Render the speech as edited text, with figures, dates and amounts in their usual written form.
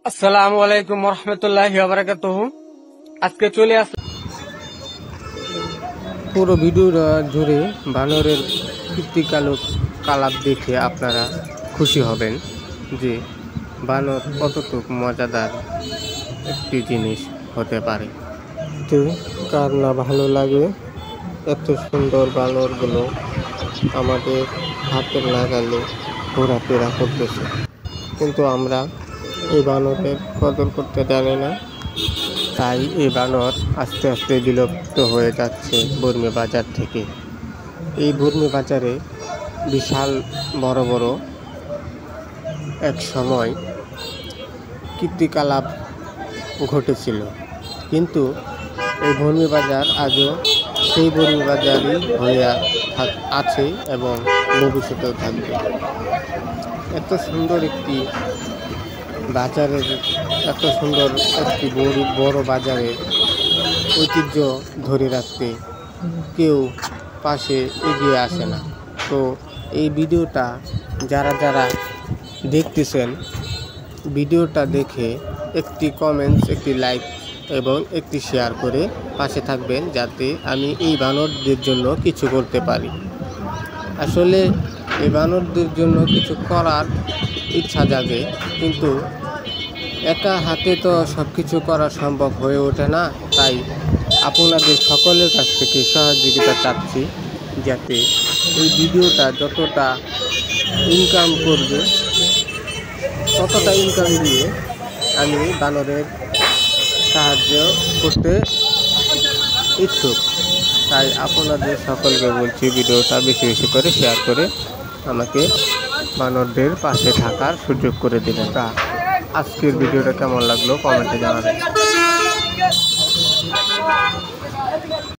আসসালামু আলাইকুম রহমতুল্লাহি ওয়া বারাকাতুহু। আজকে চলে আসলাম পুরো ভিডিওটা জুড়ে বানরের কীর্তিকলাপ দেখে আপনারা খুশি হবেন যে বানর কতটুক মজাদার একটি জিনিস হতে পারে। তো কার না ভালো লাগে, এত সুন্দর বানরগুলো আমাদের হাতের নাগালে ঘোরাফেরা করতেছে, কিন্তু আমরা এই বানরের কদর করতে জানি না। তাই এই বানর আস্তে আস্তে বিলুপ্ত হয়ে যাচ্ছে বর্মি বাজার থেকে। এই বর্মি বাজারে বিশাল বড় বড় এক সময় কীর্তিকলাপ ঘটেছিল, কিন্তু এই বর্মি বাজার আজও সেই বর্মি বাজারই হয়ে আছে এবং ভবিষ্যতেও থাকবে। এত সুন্দর একটি বাজারের, এত সুন্দর একটি বড় বাজারের ঐতিহ্য ধরে রাখতে কেউ পাশে এগিয়ে আসে না। তো এই ভিডিওটা যারা যারা দেখতেছেন, ভিডিওটা দেখে একটি কমেন্টস, একটি লাইক এবং একটি শেয়ার করে পাশে থাকবেন, যাতে আমি এই বানরদের জন্য কিছু করতে পারি। আসলে এই বানরদের জন্য কিছু করার ইচ্ছা জাগে, কিন্তু একা হাতে তো সব কিছু করা সম্ভব হয়ে ওঠে না। তাই আপনাদের সকলের কাছ থেকে সহযোগিতা চাচ্ছি, যাতে এই ভিডিওটা যতটা ইনকাম করবে ততটা ইনকাম দিয়ে আমি বানরের সাহায্য করতে ইচ্ছুক। তাই আপনাদের সকলকে বলছি, ভিডিওটা বেশি বেশি করে শেয়ার করে আমাকে বানরদের পাশে থাকার সুযোগ করে দিলেন। আজকের ভিডিওটা কেমন লাগলো কমেন্টে জানাবেন।